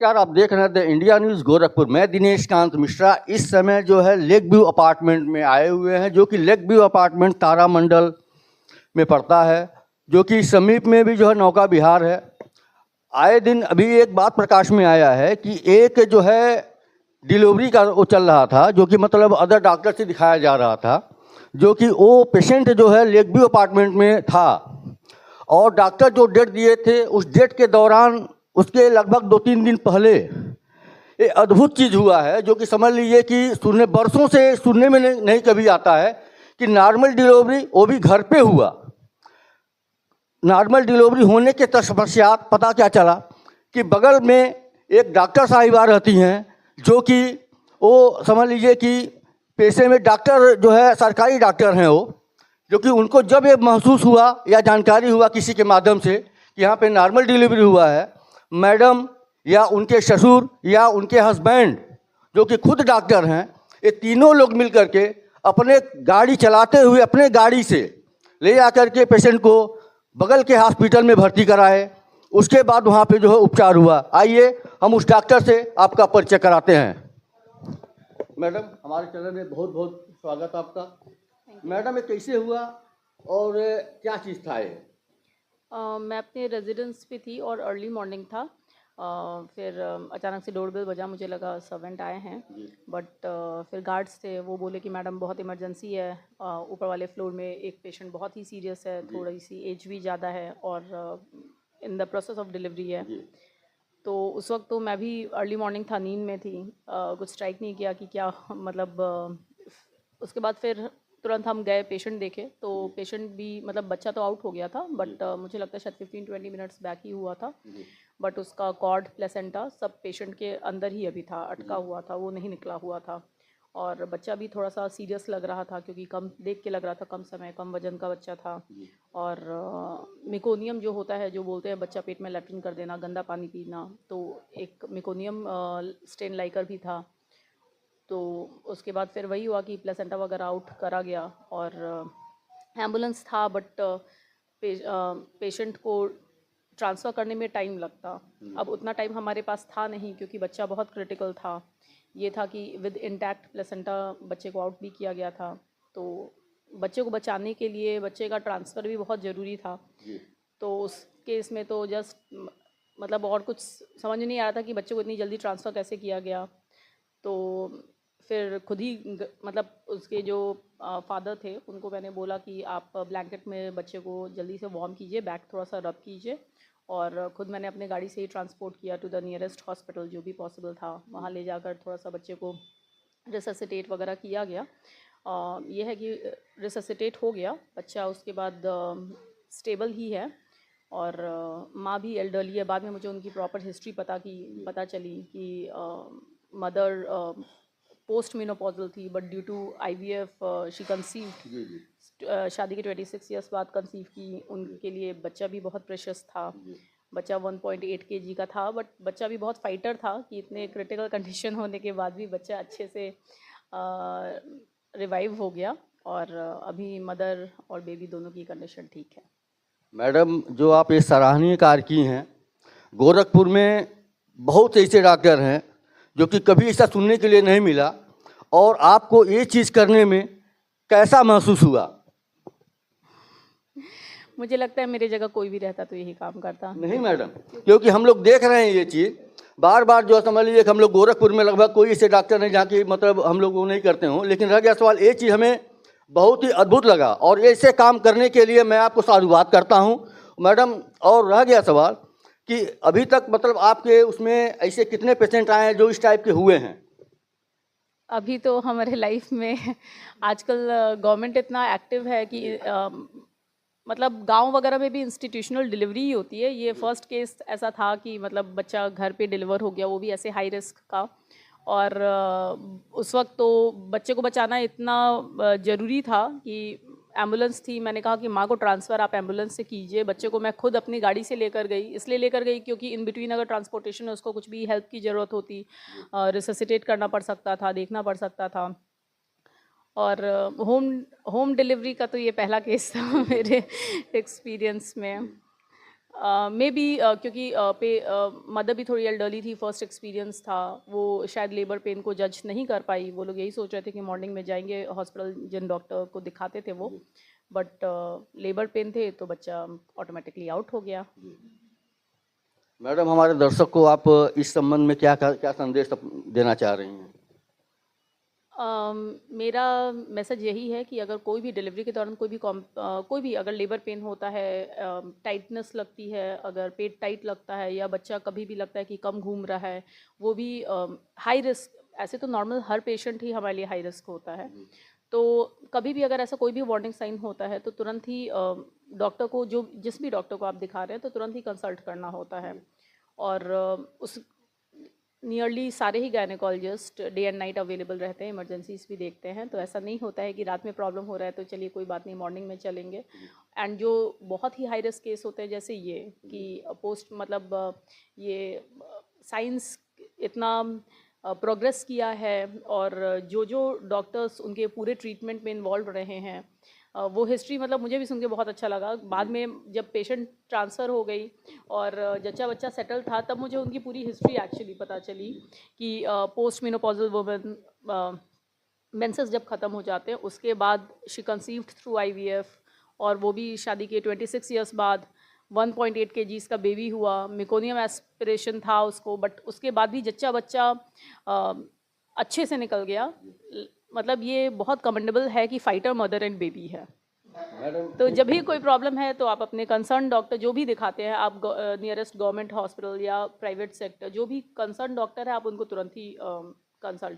यार आप देख रहे हैं द इंडिया न्यूज़ गोरखपुर। मैं दिनेश कांत मिश्रा इस समय जो है लेक व्यू अपार्टमेंट में आए हुए हैं, जो कि लेक व्यू अपार्टमेंट तारामंडल में पड़ता है, जो कि समीप में भी जो है नौका विहार है। आए दिन अभी एक बात प्रकाश में आया है कि एक जो है डिलीवरी का वो चल रहा था, जो कि मतलब अदर डॉक्टर से दिखाया जा रहा था, जो कि वो पेशेंट जो है लेक व्यू अपार्टमेंट में था और डॉक्टर जो डेट दिए थे उस डेट के दौरान उसके लगभग 2-3 दिन पहले ये अद्भुत चीज़ हुआ है, जो कि समझ लीजिए कि सुनने बरसों से सुनने में नहीं कभी आता है कि नॉर्मल डिलीवरी वो भी घर पे हुआ। नॉर्मल डिलीवरी होने के पश्चात पता क्या चला कि बगल में एक डॉक्टर साहिबा रहती हैं, जो कि वो समझ लीजिए कि पेशे में डॉक्टर जो है सरकारी डॉक्टर हैं वो, जो कि उनको जब ये महसूस हुआ या जानकारी हुआ किसी के माध्यम से कि यहाँ पे नॉर्मल डिलीवरी हुआ है, मैडम या उनके ससुर या उनके हस्बैंड जो कि खुद डॉक्टर हैं, ये तीनों लोग मिल करके अपने गाड़ी चलाते हुए अपने गाड़ी से ले जाकर के पेशेंट को बगल के हॉस्पिटल में भर्ती कराए। उसके बाद वहाँ पे जो है उपचार हुआ। आइए हम उस डॉक्टर से आपका परिचय कराते हैं। मैडम, हमारे चैनल में बहुत बहुत स्वागत आपका। मैडम, ये कैसे हुआ और क्या चीज़ था ये? मैं अपने रेजिडेंस पे थी और अर्ली मॉर्निंग था। फिर अचानक से डोरबेल बजा, मुझे लगा सर्वेंट आए हैं, बट फिर गार्ड्स थे, वो बोले कि मैडम बहुत इमरजेंसी है, ऊपर वाले फ्लोर में एक पेशेंट बहुत ही सीरियस है, थोड़ी सी एज भी ज़्यादा है और in the process of delivery है। तो उस वक्त तो मैं भी अर्ली मॉर्निंग था, नींद में थी, कुछ स्ट्राइक नहीं किया कि क्या मतलब उसके बाद फिर तुरंत हम गए, पेशेंट देखे, तो पेशेंट भी मतलब बच्चा तो आउट हो गया था, बट मुझे लगता है शायद 15-20 मिनट्स बैक ही हुआ था, बट उसका कॉर्ड प्लेसेंटा सब पेशेंट के अंदर ही अभी था, अटका हुआ था, वो नहीं निकला हुआ था। और बच्चा भी थोड़ा सा सीरियस लग रहा था, क्योंकि कम देख के लग रहा था, कम समय कम वजन का बच्चा था। और मेकोनियम जो होता है, जो बोलते हैं बच्चा पेट में लैट्रिन कर देना, गंदा पानी पीना, तो एक मेकोनियम स्टेन लाइकर भी था। तो उसके बाद फिर वही हुआ कि प्लेसेंटा वगैरह आउट करा गया और एम्बुलेंस था, बट पेशेंट को ट्रांसफ़र करने में टाइम लगता। अब उतना टाइम हमारे पास था नहीं, क्योंकि बच्चा बहुत क्रिटिकल था। ये था कि विद इंटैक्ट प्लेसेंटा बच्चे को आउट भी किया गया था, तो बच्चे को बचाने के लिए बच्चे का ट्रांसफ़र भी बहुत ज़रूरी था। तो उस केस में तो जस्ट मतलब और कुछ समझ नहीं आ रहा था कि बच्चे को इतनी जल्दी ट्रांसफ़र कैसे किया गया। तो फिर खुद ही मतलब उसके जो फादर थे, उनको मैंने बोला कि आप ब्लैंकेट में बच्चे को जल्दी से वार्म कीजिए, बैक थोड़ा सा रब कीजिए, और खुद मैंने अपने गाड़ी से ही ट्रांसपोर्ट किया टू द नियरेस्ट हॉस्पिटल जो भी पॉसिबल था। वहाँ ले जाकर थोड़ा सा बच्चे को रिससिटेट वगैरह किया गया। ये है कि रिससिटेट हो गया बच्चा, उसके बाद स्टेबल ही है, और माँ भी एल्डरली है। बाद में मुझे उनकी प्रॉपर हिस्ट्री पता चली कि मदर पोस्ट मेनोपॉजल थी, but due to IVF she conceived. शादी के 26 ईयर्स बाद कंसीव की। उनके लिए बच्चा भी बहुत प्रेशियस था। बच्चा 1.8 kg का था, बट बच्चा भी बहुत फाइटर था कि इतने क्रिटिकल कंडीशन होने के बाद भी बच्चा अच्छे से रिवाइव हो गया, और अभी मदर और बेबी दोनों की कंडीशन ठीक है। मैडम, जो आप ये सराहनीय कार्य की हैं, गोरखपुर में बहुत ऐसे डॉक्टर हैं जो कि कभी ऐसा सुनने के लिए नहीं मिला, और आपको ये चीज़ करने में कैसा महसूस हुआ? मुझे लगता है मेरी जगह कोई भी रहता तो यही काम करता। नहीं मैडम, क्योंकि हम लोग देख रहे हैं ये चीज़ बार बार, जो समझ लीजिए कि हम लोग गोरखपुर में लगभग कोई ऐसे डॉक्टर नहीं जहाँ की मतलब हम लोग वो नहीं करते हों, लेकिन रह गया सवाल, ये चीज़ हमें बहुत ही अद्भुत लगा और ऐसे काम करने के लिए मैं आपको साधुवाद करता हूँ मैडम। और रह गया सवाल कि अभी तक मतलब आपके उसमें ऐसे कितने पेशेंट आए हैं जो इस टाइप के हुए हैं? अभी तो हमारे लाइफ में आजकल गवर्नमेंट इतना एक्टिव है कि मतलब गांव वगैरह में भी इंस्टीट्यूशनल डिलीवरी ही होती है। ये फर्स्ट केस ऐसा था कि मतलब बच्चा घर पे डिलीवर हो गया, वो भी ऐसे हाई रिस्क का, और उस वक्त तो बच्चे को बचाना इतना ज़रूरी था कि एम्बुलेंस थी। मैंने कहा कि माँ को ट्रांसफ़र आप एम्बुलेंस से कीजिए। बच्चे को मैं खुद अपनी गाड़ी से लेकर गई, इसलिए लेकर गई क्योंकि इन बिटवीन अगर ट्रांसपोर्टेशन में उसको कुछ भी हेल्प की ज़रूरत होती, रिससिटेट करना पड़ सकता था, देखना पड़ सकता था। और होम डिलीवरी का तो ये पहला केस था मेरे एक्सपीरियंस में। मे बी क्योंकि मदर भी थोड़ी एल्डरली थी, फर्स्ट एक्सपीरियंस था, वो शायद लेबर पेन को जज नहीं कर पाई। वो लोग यही सोच रहे थे कि मॉर्निंग में जाएंगे हॉस्पिटल, जिन डॉक्टर को दिखाते थे वो, बट लेबर पेन थे तो बच्चा ऑटोमेटिकली आउट हो गया। मैडम, हमारे दर्शक को आप इस संबंध में क्या क्या संदेश देना चाह रही हैं? मेरा मैसेज यही है कि अगर कोई भी डिलीवरी के दौरान कोई भी अगर लेबर पेन होता है, टाइटनेस लगती है, अगर पेट टाइट लगता है, या बच्चा कभी भी लगता है कि कम घूम रहा है, वो भी हाई रिस्क, ऐसे तो नॉर्मल हर पेशेंट ही हमारे लिए हाई रिस्क होता है, तो कभी भी अगर ऐसा कोई भी वार्निंग साइन होता है तो तुरंत ही डॉक्टर को, जिस भी डॉक्टर को आप दिखा रहे हैं, तो तुरंत ही कंसल्ट करना होता है। और उस नियरली सारे ही gynaecologist day and night available रहते हैं, इमरजेंसीज भी देखते हैं, तो ऐसा नहीं होता है कि रात में प्रॉब्लम हो रहा है तो चलिए कोई बात नहीं मॉर्निंग में चलेंगे। एंड जो बहुत ही हाई रिस्क केस होते हैं, जैसे ये कि पोस्ट मतलब ये साइंस इतना प्रोग्रेस किया है, और जो डॉक्टर्स उनके पूरे ट्रीटमेंट में इन्वॉल्व रहे हैं, वो हिस्ट्री मतलब मुझे भी सुन के बहुत अच्छा लगा। बाद में जब पेशेंट ट्रांसफ़र हो गई और जच्चा बच्चा सेटल था, तब मुझे उनकी पूरी हिस्ट्री एक्चुअली पता चली कि पोस्ट मेनोपॉजल वुमेन मेंसेस जब ख़त्म हो जाते हैं उसके बाद शी कंसीव्ड थ्रू IVF, और वो भी शादी के 26 ईयर्स बाद 1.8 kgs का बेबी हुआ। मेकोनियम एस्पिरेशन था उसको, बट उसके बाद भी जच्चा बच्चा अच्छे से निकल गया। मतलब ये बहुत कमेंडेबल है कि फाइटर मदर एंड बेबी है। तो जब भी कोई प्रॉब्लम है तो आप अपने कंसर्न डॉक्टर जो भी दिखाते हैं, आप नियरेस्ट गवर्नमेंट हॉस्पिटल या प्राइवेट सेक्टर, जो भी कंसर्न डॉक्टर है, आप उनको तुरंत ही कंसल्ट